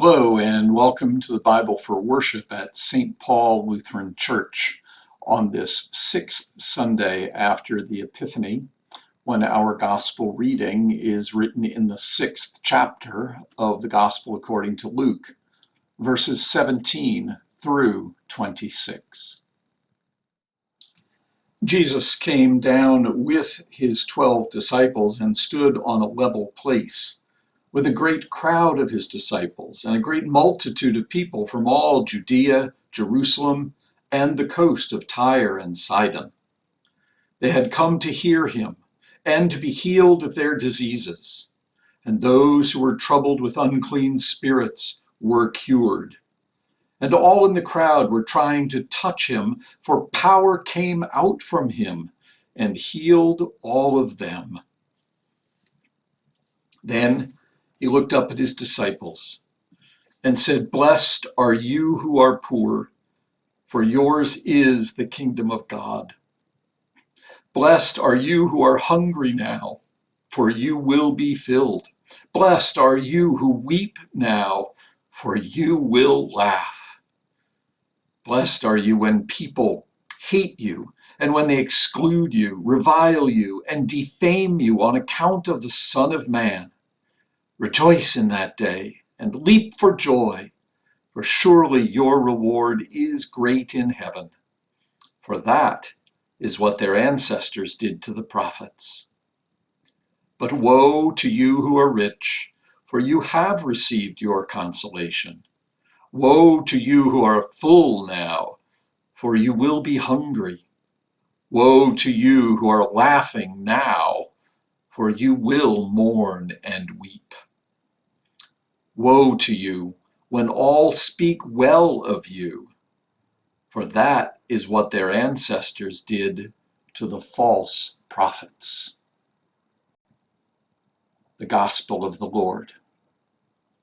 Hello, and welcome to the Bible for Worship at St. Paul Lutheran Church on this sixth Sunday after the Epiphany, when our Gospel reading is written in the sixth chapter of the Gospel according to Luke, verses 17 through 26. Jesus came down with his 12 disciples and stood on a level place, with a great crowd of his disciples and a great multitude of people from all Judea, Jerusalem, and the coast of Tyre and Sidon. They had come to hear him and to be healed of their diseases, and those who were troubled with unclean spirits were cured. And all in the crowd were trying to touch him, for power came out from him and healed all of them. Then he looked up at his disciples and said, "Blessed are you who are poor, for yours is the kingdom of God. Blessed are you who are hungry now, for you will be filled. Blessed are you who weep now, for you will laugh. Blessed are you when people hate you, and when they exclude you, revile you, and defame you on account of the Son of Man. Rejoice in that day and leap for joy, for surely your reward is great in heaven. For that is what their ancestors did to the prophets. But woe to you who are rich, for you have received your consolation. Woe to you who are full now, for you will be hungry. Woe to you who are laughing now, for you will mourn and weep. Woe to you when all speak well of you, for that is what their ancestors did to the false prophets." The Gospel of the Lord.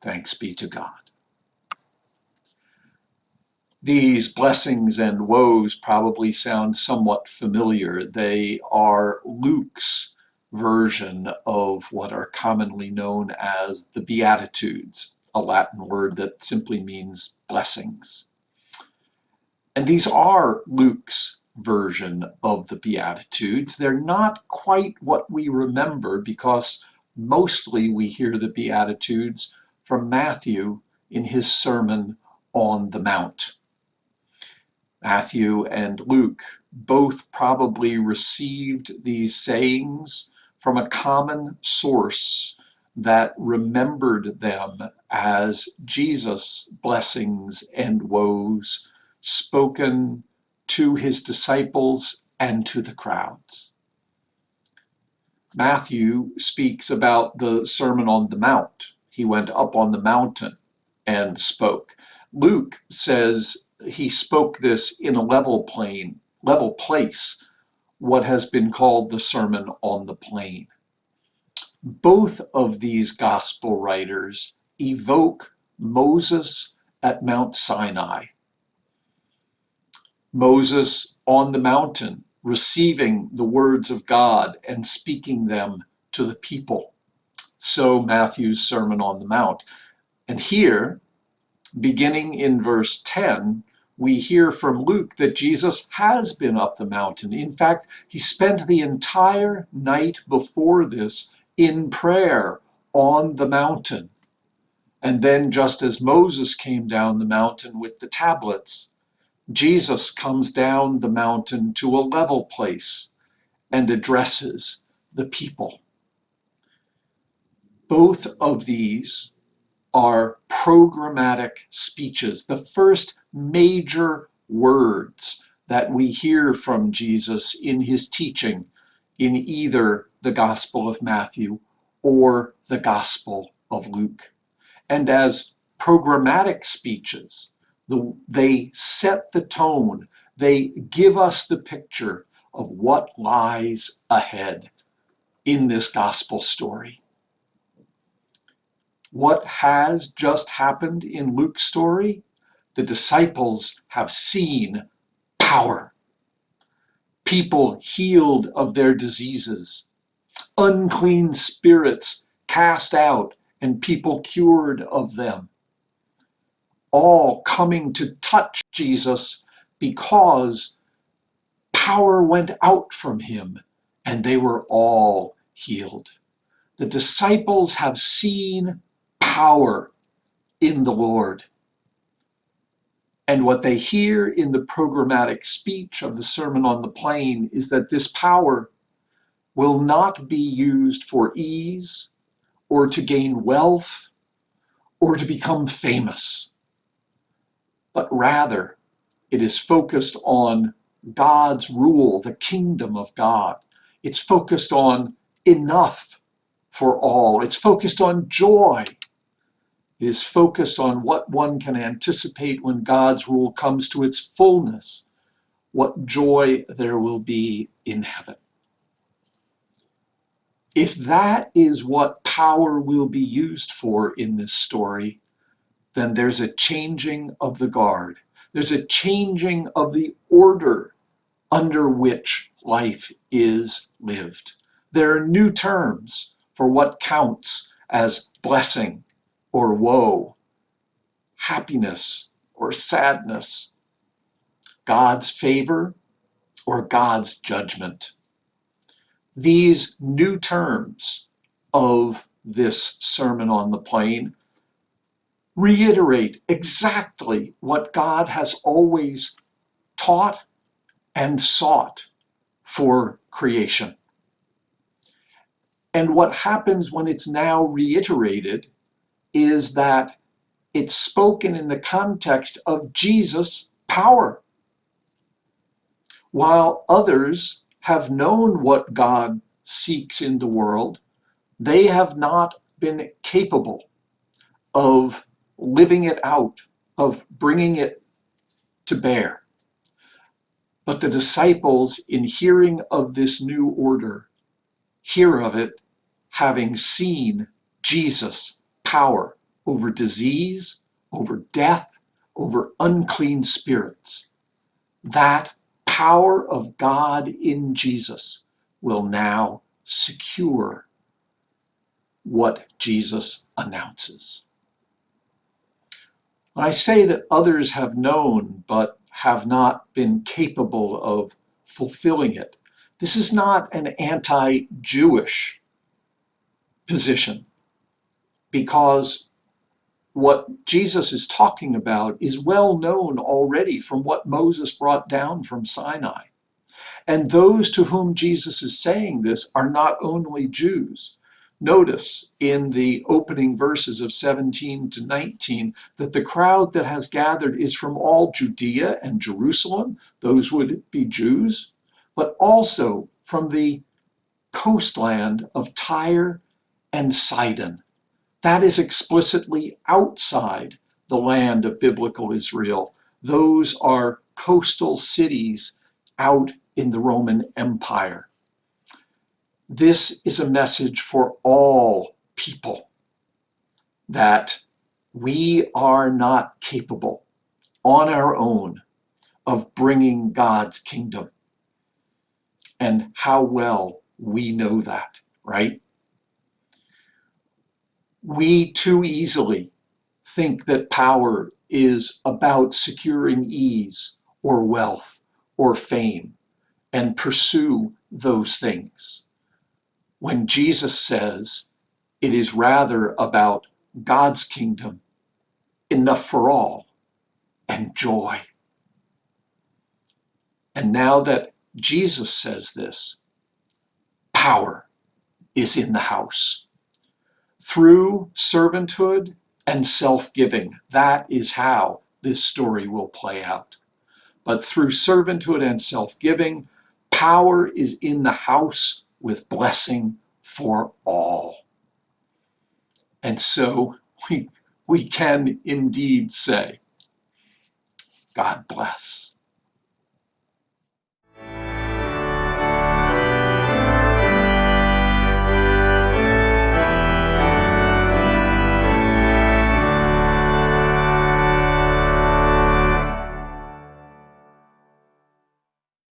Thanks be to God. These blessings and woes probably sound somewhat familiar. They are Luke's version of what are commonly known as the Beatitudes, a Latin word that simply means blessings. And these are Luke's version of the Beatitudes. They're not quite what we remember because mostly we hear the Beatitudes from Matthew in his Sermon on the Mount. Matthew and Luke both probably received these sayings from a common source that remembered them as Jesus' blessings and woes spoken to his disciples and to the crowds. Matthew speaks about the Sermon on the Mount. He went up on the mountain and spoke. Luke says he spoke this in a level place, what has been called the Sermon on the Plain. Both of these gospel writers evoke Moses at Mount Sinai. Moses on the mountain, receiving the words of God and speaking them to the people. So Matthew's Sermon on the Mount. And here, beginning in verse 10, we hear from Luke that Jesus has been up the mountain. In fact, he spent the entire night before this in prayer on the mountain. And then, just as Moses came down the mountain with the tablets, Jesus comes down the mountain to a level place and addresses the people. Both of these are programmatic speeches, the first major words that we hear from Jesus in his teaching in either the Gospel of Matthew or the Gospel of Luke. And as programmatic speeches, they set the tone, they give us the picture of what lies ahead in this gospel story. What has just happened in Luke's story? The disciples have seen power. People healed of their diseases. Unclean spirits cast out and people cured of them. all coming to touch Jesus because power went out from him and they were all healed. The disciples have seen power in the Lord. And what they hear in the programmatic speech of the Sermon on the Plain is that this power will not be used for ease or to gain wealth or to become famous, but rather it is focused on God's rule, the kingdom of God. It's focused on enough for all. It's focused on joy. It is focused on what one can anticipate when God's rule comes to its fullness, what joy there will be in heaven. If that is what power will be used for in this story, then there's a changing of the guard. There's a changing of the order under which life is lived. There are new terms for what counts as blessing or woe, happiness or sadness, God's favor or God's judgment. These new terms of this Sermon on the Plain reiterate exactly what God has always taught and sought for creation. And what happens when it's now reiterated is that it's spoken in the context of Jesus' power. While others have known what God seeks in the world, they have not been capable of living it out, of bringing it to bear. But the disciples, in hearing of this new order, hear of it having seen Jesus' power over disease, over death, over unclean spirits. That power of God in Jesus will now secure what Jesus announces. When I say that others have known but have not been capable of fulfilling it, this is not an anti-Jewish position, because what Jesus is talking about is well known already from what Moses brought down from Sinai. And those to whom Jesus is saying this are not only Jews. Notice in the opening verses of 17 to 19 that the crowd that has gathered is from all Judea and Jerusalem, those would be Jews, but also from the coastland of Tyre and Sidon. That is explicitly outside the land of biblical Israel. Those are coastal cities out in the Roman Empire. This is a message for all people that we are not capable on our own of bringing God's kingdom. And how well we know that, right? We too easily think that power is about securing ease or wealth or fame and pursue those things, when Jesus says it is rather about God's kingdom, enough for all, and joy. And now that Jesus says this, power is in the house. Through servanthood and self-giving, that is how this story will play out. But through servanthood and self-giving, power is in the house with blessing for all. And so we can indeed say, God bless.